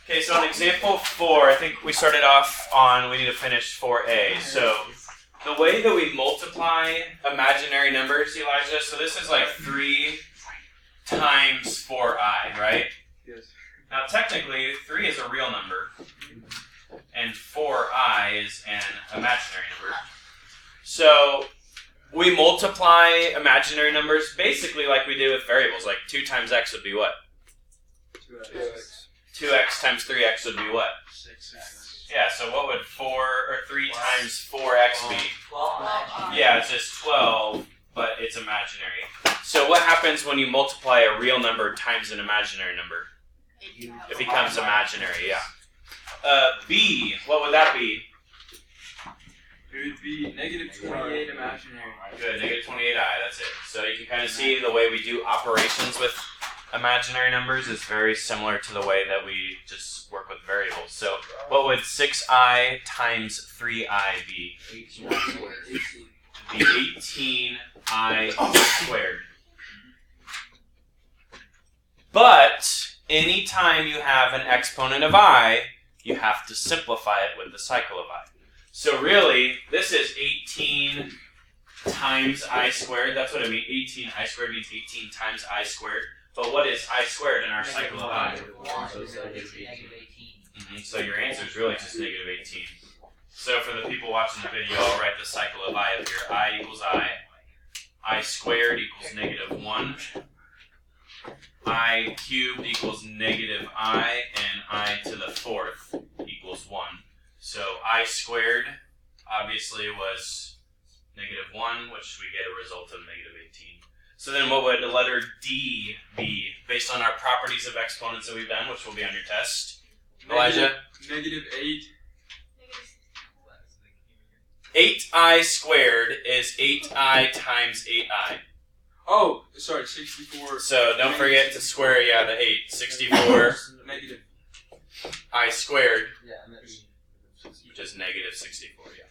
Okay, so on example 4, I think we started off on, we need to finish 4a. So the way that we multiply imaginary numbers, Elijah, so this is like 3 times 4i, right? Yes. Now technically, 3 is a real number, and 4i is an imaginary number. So we multiply imaginary numbers basically like we do with variables. Like 2 times x would be what? 2x. 2x times 3x would be what? 6x. Yeah, so what would 3 times 4x be? 12. Yeah, it's just 12, but it's imaginary. So what happens when you multiply a real number times an imaginary number? It becomes imaginary, yeah. B, what would that be? It would be negative 28 imaginary. Good, negative 28i, that's it. So you can kind of see the way we do operations with imaginary numbers is very similar to the way that we just work with variables. So what would 6i times 3i be? It'd be 18i squared. But anytime you have an exponent of I, you have to simplify it with the cycle of I. So really, this is 18 times I squared. That's what I mean. 18i squared means 18 times I squared. But what is I squared in our cycle of I? So your answer is really just negative 18. So for the people watching the video, I'll write the cycle of I up here. I equals I squared equals negative 1. I cubed equals negative I, and I to the 4th equals 1. So I squared obviously was negative 1, which we get a result of negative 18. So then what would the letter D be based on our properties of exponents that we've done, which will be on your test? Elijah? Negative 8. 8i squared is 8i times 8i. Oh, sorry, 64. So don't forget to square, the 8. 64 Negative. I squared, Yeah, which is negative 64, yeah.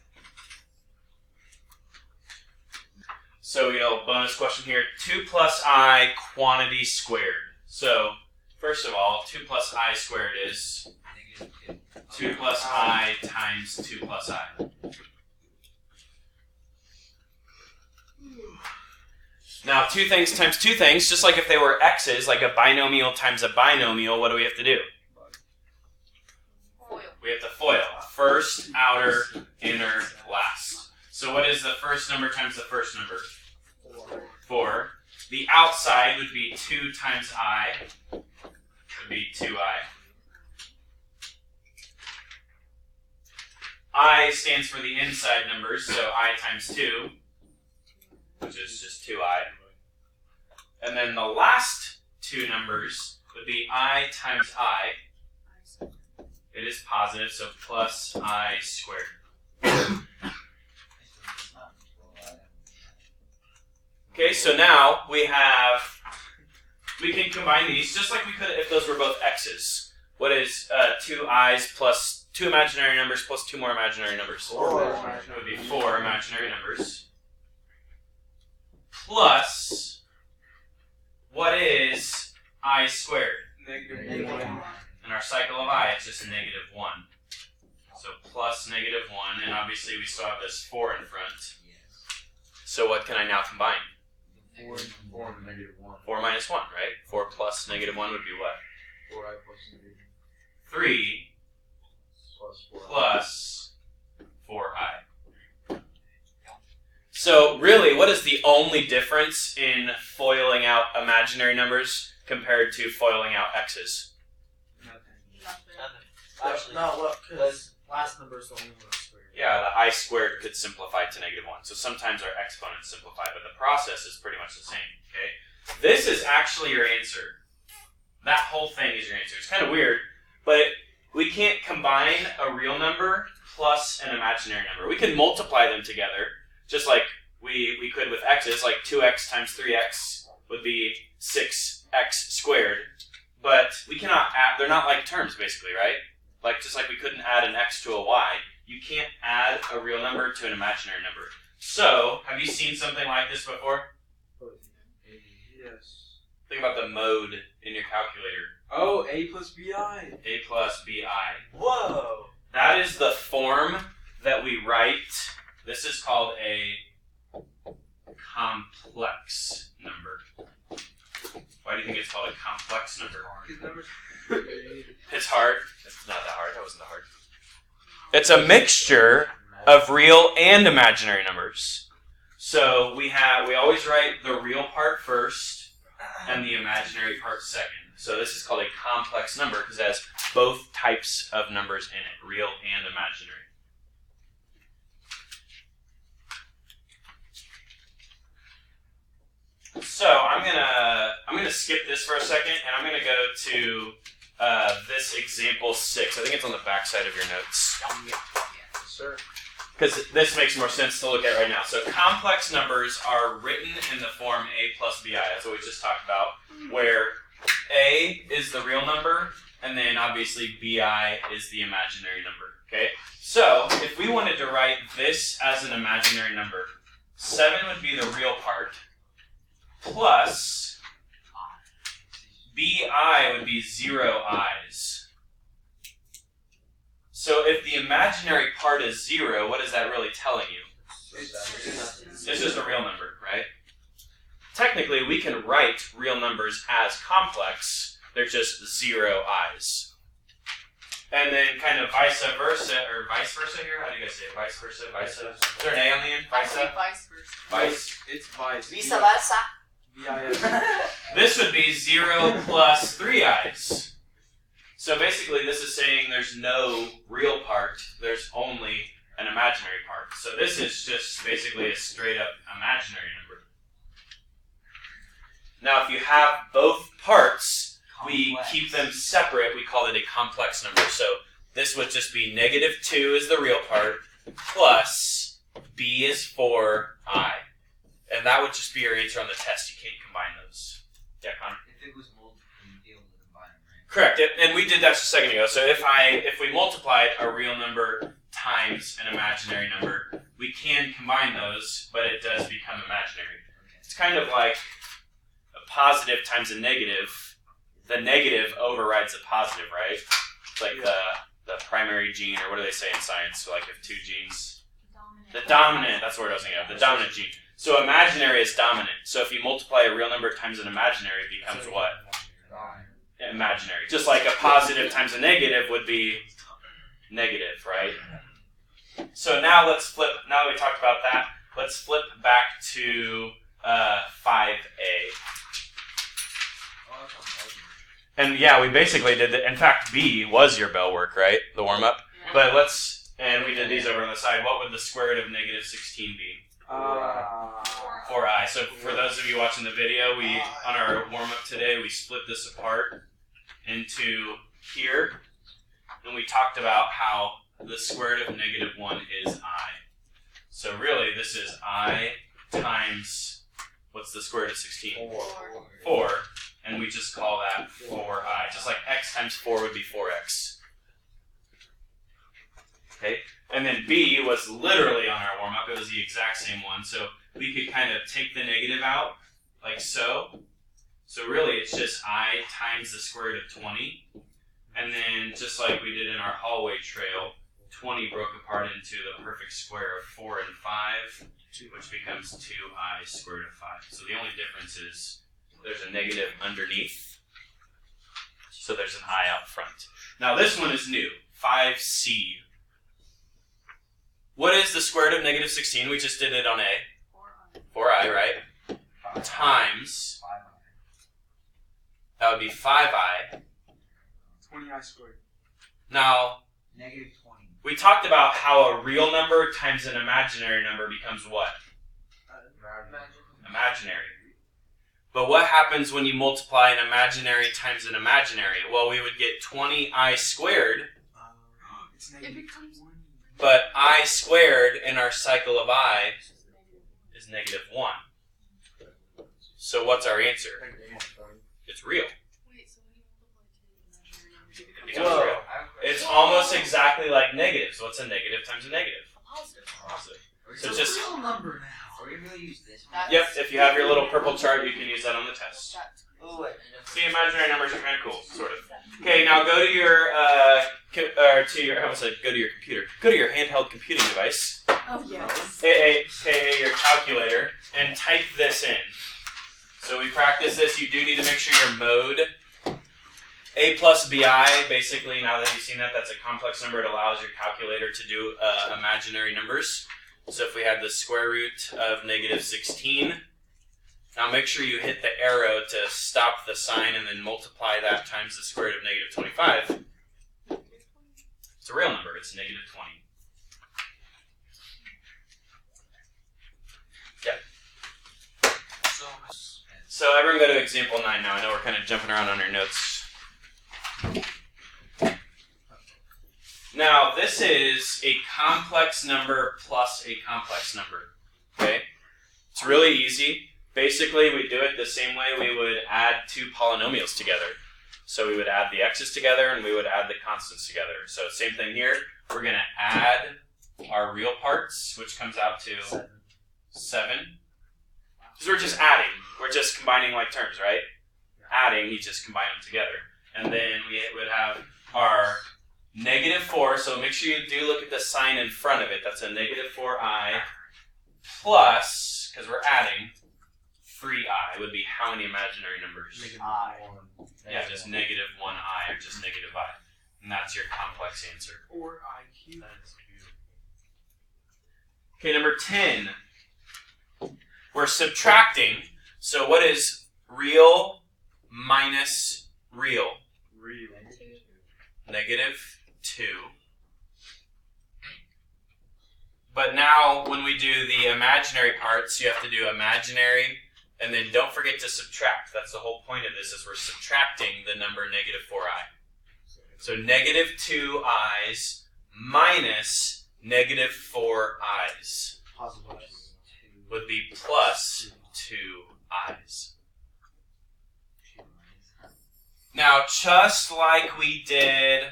So, bonus question here. 2 plus I quantity squared. So, first of all, 2 plus I squared is 2 plus I times 2 plus I. Now, 2 things times 2 things, just like if they were x's, like a binomial times a binomial, what do we have to do? We have to FOIL. First, outer, inner, last. So what is the first number times the first number? 4. The outside would be 2 times I, would be 2i. I stands for the inside numbers, so I times 2, which is just 2i. And then the last 2 numbers would be I times I. It is positive, so plus I squared. Okay, so now we can combine these just like we could if those were both x's. What is 2 i's plus 2 imaginary numbers plus 2 more imaginary numbers? 4. It would be 4 imaginary numbers. Plus, what is I squared? Negative 1. In our cycle of I, it's just a negative 1. So plus negative 1, and obviously we still have this 4 in front. So what can I now combine? 4 and negative 1. 4 minus 1, right? 4 plus negative 1 would be what? 4i plus negative 3 plus 4. plus 4i. So really, what is the only difference in foiling out imaginary numbers compared to foiling out x's? Actually, no, look, because last number is the only one squared. Yeah, the I squared could simplify to negative 1. So sometimes our exponents simplify, but the process is pretty much the same, okay? This is actually your answer. That whole thing is your answer. It's kind of weird, but we can't combine a real number plus an imaginary number. We can multiply them together, just like we could with x's, like 2x times 3x would be 6x squared. But we cannot add, they're not like terms basically, right? Like just like we couldn't add an x to a y, you can't add a real number to an imaginary number. So, have you seen something like this before? Yes. Think about the mode in your calculator. Oh, A plus BI. A plus BI. Whoa. That is the form that we write. This is called a complex number. Why do you think it's called a complex number? His numbers. It's hard. It's not that hard. That wasn't that hard. It's a mixture of real and imaginary numbers. So we always write the real part first and the imaginary part second. So this is called a complex number because it has both types of numbers in it, real and imaginary. So I'm gonna skip this for a second, and I'm gonna go to this example 6. I think it's on the back side of your notes. Sir. Because this makes more sense to look at right now. So complex numbers are written in the form A plus BI. That's what we just talked about, where A is the real number, and then obviously BI is the imaginary number. Okay? So if we wanted to write this as an imaginary number, 7 would be the real part, plus BI would be 0 i's. So if the imaginary part is 0, what is that really telling you? It's just a real number, right? Technically, we can write real numbers as complex. They're just 0 i's. And then kind of vice versa here? How do you guys say it? Vice versa? Is there an A on the end? I say vice versa. Vice? It's vice. Vice versa. VIS. This would be 0 plus 3 i's. So basically this is saying there's no real part, there's only an imaginary part. So this is just basically a straight up imaginary number. Now if you have both parts, we keep them separate, we call it a complex number. So this would just be -2 is the real part, plus B is for I. And that would just be your answer on the test. You can't combine those. Yeah, Connor? If it was multiple, you'd be able to combine them, right? Correct, and we did that just a second ago. So if we multiplied a real number times an imaginary number, we can combine those, but it does become imaginary. It's kind of like a positive times a negative. The negative overrides the positive, right? It's like the primary gene, or what do they say in science? So like if two genes, the dominant, that's the word I was thinking of, the dominant gene. So imaginary is dominant. So if you multiply a real number times an imaginary, it becomes what? Imaginary. Just like a positive times a negative would be negative, right? So now let's flip, now that we talked about that, let's flip back to 5A. And yeah, we basically did that. In fact, B was your bell work, right? The warm-up. Yeah. But and we did these over on the side. What would the square root of -16 be? 4i. So for those of you watching the video, we on our warm-up today, we split this apart into here. And we talked about how the square root of -1 is I. So really, this is I times, what's the square root of 16? 4. And we just call that 4i. Just like x times 4 would be 4x. Okay? And then B was literally on our warm-up. It was the exact same one. So we could kind of take the negative out, like so. So really, it's just I times the square root of 20. And then just like we did in our hallway trail, 20 broke apart into the perfect square of 4 and 5, which becomes 2i squared root of 5. So the only difference is there's a negative underneath, so there's an I out front. Now this one is new, 5C. What is the square root of -16? We just did it on A. 4i, right? Times, that would be 5i. 20i squared. Now, -20. we talked about how a real number times an imaginary number becomes what? Imaginary. But what happens when you multiply an imaginary times an imaginary? Well, we would get 20i squared, It's It -1. becomes but I squared in our cycle of I is -1. So what's our answer? It's real. Wait, so when you multiply two imaginary numbers, It becomes real. It's almost exactly like negatives. What's a negative times a negative? positive. Positive. So So just, real number now. are we really use this one? That's- yep, if you have your little purple chart, you can use that on the test. That's See, imaginary numbers are kind of cool, sort of. Okay, now go to your I almost said go to your computer. Go to your handheld computing device, Oh, yes. aka your calculator, and type this in. So we practice this. You do need to make sure your mode. A plus bi, basically, now that you've seen that, that's a complex number. It allows your calculator to do imaginary numbers. So if we had the square root of negative 16, now make sure you hit the arrow to stop the sign and then multiply that times the square root of negative 25. It's a real number. It's negative 20. Yeah. So everyone go to example 9 now. I know we're kind of jumping around on our notes. Now, this is a complex number plus a complex number, okay? It's really easy. Basically, we do it the same way we would add two polynomials together. So we would add the x's together and we would add the constants together. So same thing here. We're going to add our real parts, which comes out to 7. Because we're just adding. We're just combining like terms, right? Adding, you just combine them together. And then we would have our negative 4, so make sure you do look at the sign in front of it. That's a negative 4i plus, because we're adding, 3i would be how many imaginary numbers? Yeah, just negative 1i or just negative I. And that's your complex answer. Or IQ. Okay, number 10. We're subtracting. So what is real minus real? Real. Negative 2. But now when we do the imaginary parts, you have to do imaginary, and then don't forget to subtract. That's the whole point of this, is we're subtracting the number negative 4i. So negative 2 i's minus negative 4 i's would be plus 2 i's. Now, just like we did,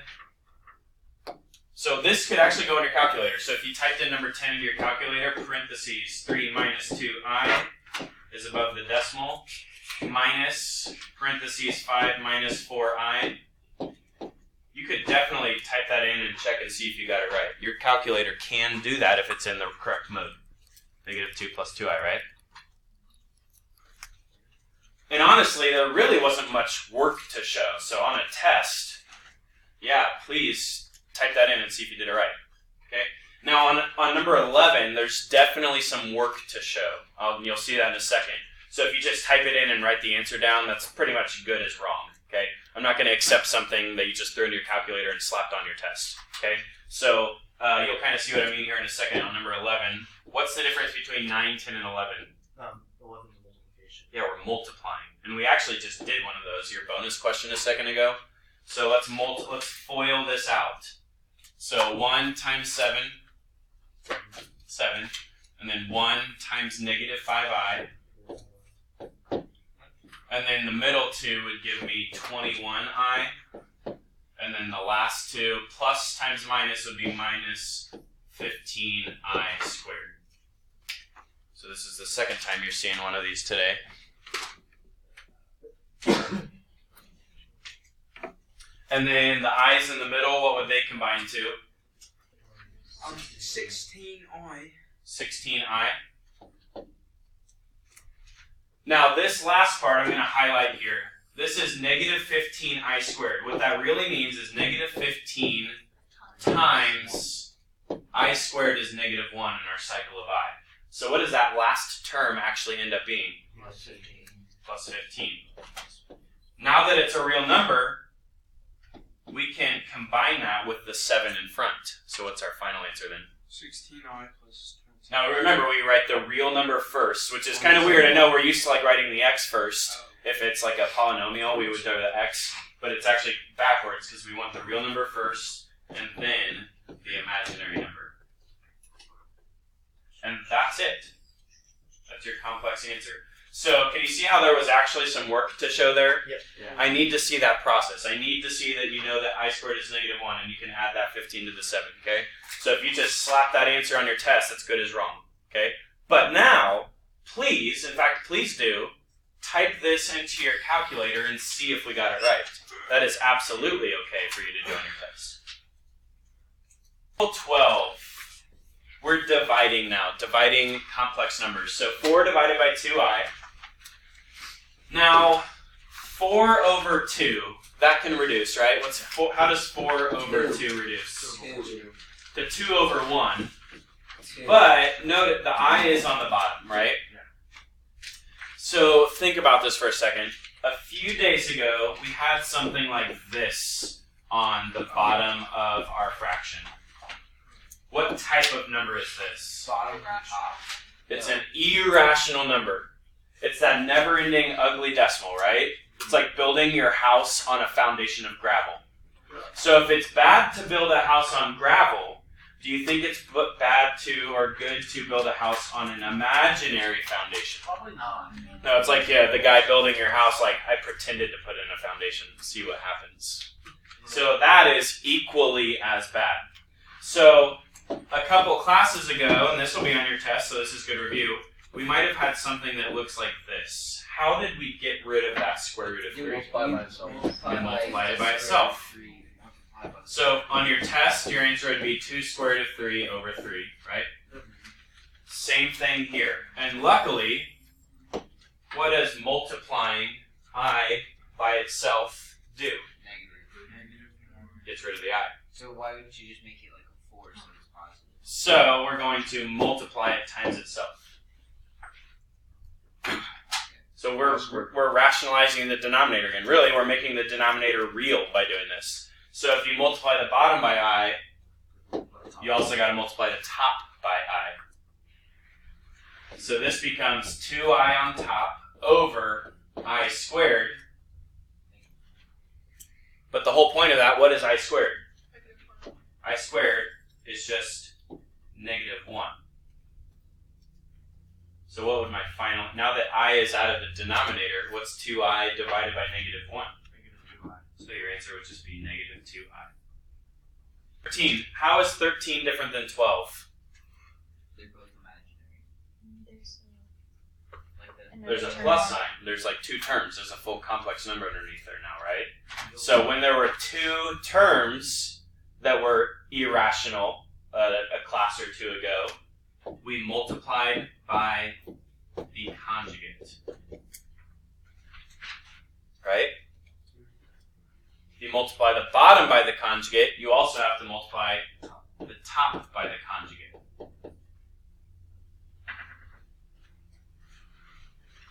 so this could actually go in your calculator. So if you typed in number 10 into your calculator, parentheses 3 minus 2i is above the decimal, minus parentheses 5 minus 4i. You could definitely type that in and check and see if you got it right. Your calculator can do that if it's in the correct mode. Negative 2 plus 2i, right? And honestly, there really wasn't much work to show. So on a test, yeah, please type that in and see if you did it right. Okay. Now on number 11, there's definitely some work to show. You'll see that in a second. So if you just type it in and write the answer down, that's pretty much good as wrong. Okay. I'm not going to accept something that you just threw into your calculator and slapped on your test. Okay. So you'll kind of see what I mean here in a second on number 11. What's the difference between 9, 10, and 11? 11 is multiplication. Yeah, we're multiplying. And we actually just did one of those, your bonus question a second ago. So let's FOIL this out. So 1 times 7, 7. And then 1 times negative 5i. And then the middle 2 would give me 21i. And then the last 2, plus times minus would be minus 15i squared. So this is the second time you're seeing one of these today. And then the i's in the middle, what would they combine to? 16i. 16i. Now this last part I'm going to highlight here. This is negative 15i squared. What that really means is negative 15 times I squared is negative 1 in our cycle of I. So what does that last term actually end up being? Plus 15. Plus 15. Now that it's a real number, we can combine that with the 7 in front. So what's our final answer then? 16i plus 20. Now remember, we write the real number first, which is kind of weird. I know we're used to like writing the x first. If it's like a polynomial, we would do the x, but it's actually backwards because we want the real number first and then the imaginary number. And that's it. That's your complex answer. So can you see how there was actually some work to show there? Yep. Yeah. I need to see that process. I need to see that you know that I squared is negative 1 and you can add that 15 to the 7, okay? So if you just slap that answer on your test, that's good as wrong, okay? But now, please, in fact, please do, type this into your calculator and see if we got it right. That is absolutely okay for you to do on your test. 12. We're dividing now, dividing complex numbers. So 4 divided by 2i. Now, 4 over 2, that can reduce, right? How does 4 over 2 reduce? To 2 over 1. But note that the I is on the bottom, right? So think about this for a second. A few days ago, we had something like this on the bottom of our fraction. What type of number is this? Bottom and top. It's an irrational number. It's that never-ending ugly decimal, right? It's like building your house on a foundation of gravel. So if it's bad to build a house on gravel, do you think it's bad to or good to build a house on an imaginary foundation? Probably not. No, it's like, the guy building your house, like, I pretended to put in a foundation, see what happens. So that is equally as bad. So a couple classes ago, and this will be on your test, so this is good review, we might have had something that looks like this. How did we get rid of that square root of 3? You multiply it by itself. So on your test, your answer would be 2 square root of 3 over 3, right? Same thing here. And luckily, what does multiplying I by itself do? Negative. Gets rid of the I. So why wouldn't you just make it like a 4 so it's positive? So we're going to multiply it times itself. So we're rationalizing the denominator again. Really, we're making the denominator real by doing this. So if you multiply the bottom by I, you also got to multiply the top by I. So this becomes 2i on top over I squared. But the whole point of that, what is I squared? I squared is just negative 1. So what would my final, now that I is out of the denominator, what's 2i divided by negative 1? So your answer would just be negative 2i. 13. How is 13 different than 12? They're both imaginary. There's a plus sign. There's like 2 terms. There's a full complex number underneath there now, right? So when there were 2 terms that were irrational a class or 2 ago, we multiplied by the conjugate. Right? If you multiply the bottom by the conjugate, you also have to multiply the top by the conjugate.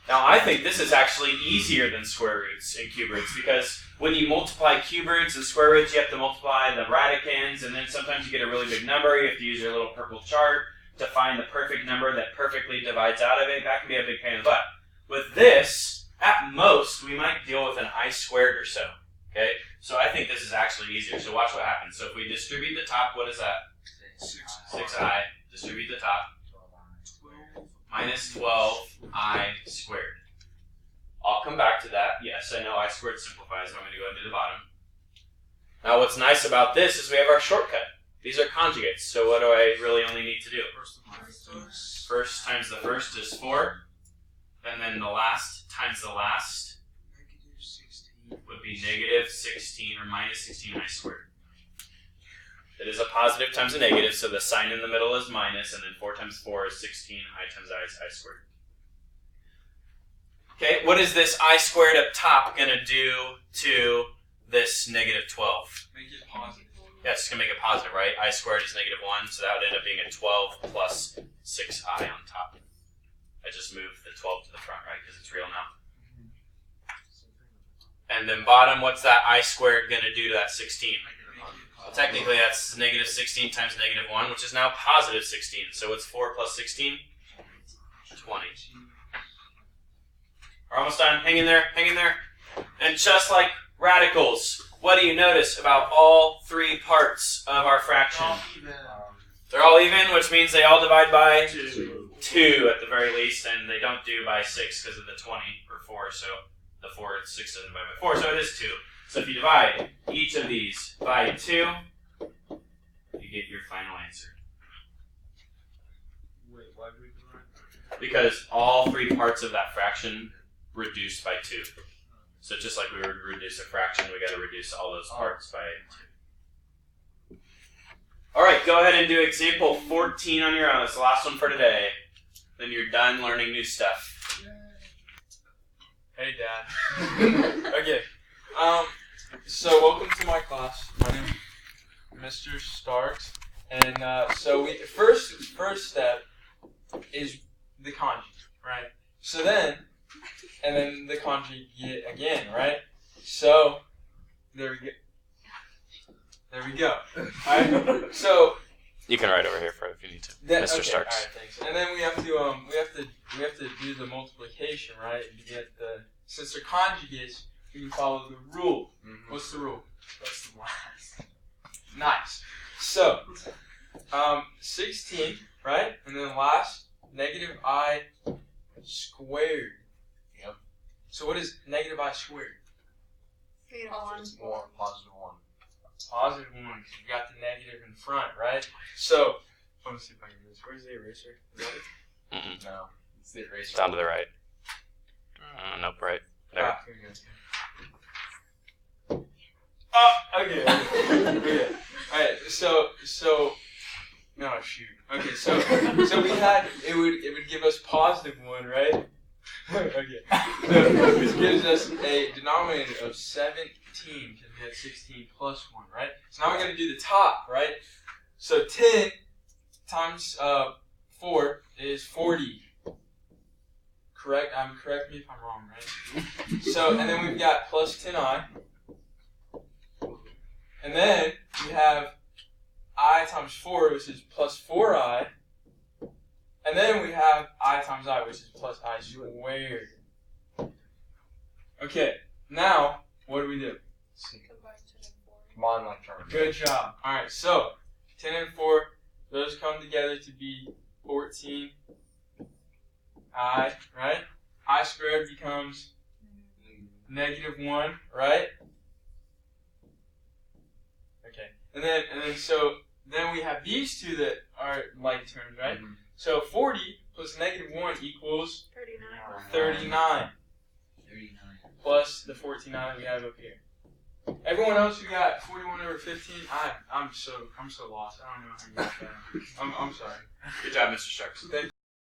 Now, I think this is actually easier than square roots and cube roots because when you multiply cube roots and square roots, you have to multiply the radicands, and then sometimes you get a really big number. You have to use your little purple chart to find the perfect number that perfectly divides out of it. That can be a big pain in the butt. With this, at most, we might deal with an I squared or so. Okay? So I think this is actually easier. So watch what happens. So if we distribute the top, what is that? 6i. Distribute the top. Minus 12i squared. I'll come back to that. Yes, I know I squared simplifies. I'm going to go into the bottom. Now what's nice about this is we have our shortcut. These are conjugates, so what do I really only need to do? First times the first is 4, and then the last times the last would be negative 16 or minus 16i squared. It is a positive times a negative, so the sign in the middle is minus, and then 4 times 4 is 16i times I squared. Okay, what is this I squared up top going to do to this negative 12? Make it positive. Yeah, it's just going to make it positive, right? I squared is negative 1, so that would end up being a 12 plus 6i on top. I just moved the 12 to the front, right, because it's real now. And then bottom, what's that I squared going to do to that 16? Well, technically, that's negative 16 times negative 1, which is now positive 16. So what's 4 plus 16? 20. We're almost done. Hang in there. Hang in there. And just like radicals, what do you notice about all 3 parts of our fraction? They're all even, which means they all divide by 2 at the very least, and they don't do by 6 because of the 20 or 4. So the 6 doesn't divide by 4, so it is 2. So if you divide each of these by 2, you get your final answer. Wait, why do we divide? Because all 3 parts of that fraction reduced by 2. So just like we would reduce a fraction, we got to reduce all those parts by 2. All right, go ahead and do example 14 on your own. It's the last one for today. Then you're done learning new stuff. Hey, Dad. Okay. So welcome to my class. My name is Mr. Starks, and so we first step is the conjugate, right? So then the conjugate again, right? So there we go. All right. So You can write over here for it if you need to, that, Mr. okay, Starks. All right, thanks. And then we have to do the multiplication, right? To get since they're conjugates, we can follow the rule. Mm-hmm. What's the rule? That's the last. Nice. So 16, right? And then last negative I squared. Yep. So what is negative I squared? Negative It's more positive 1. Positive 1, because you got the negative in front, right? So, let me see if I can do this. Where's the eraser? Is that it? No. It's the eraser. Down to the right. Nope, right. There. Ah, here we go. Oh, okay. Okay. Alright, so, no, shoot. Okay, so we had, it would give us positive 1, right? Okay. So, which gives us a denominator of 17, because we had 16 plus 1, right? So now we're going to do the top, right? So 10 times 4 is 40. Correct? Correct me if I'm wrong, right? So, and then we've got plus 10i. And then we have I times 4, which is plus 4i. And then we have I times I, which is plus I squared. Okay, now, what do we do? Combine 10 and 4. Come on, my turn. Good job. Alright, so 10 and 4, those come together to be 14i, right? I squared becomes negative 1, right? Okay. And then then we have these two that are like terms, right? Mm-hmm. So 40 plus negative 1 equals 39. 39 39. plus the 49 that we have up here. Everyone else who got 41 over 15, I'm so lost. I don't know how you got that. I'm sorry. Good job, Mr. Starks. Thank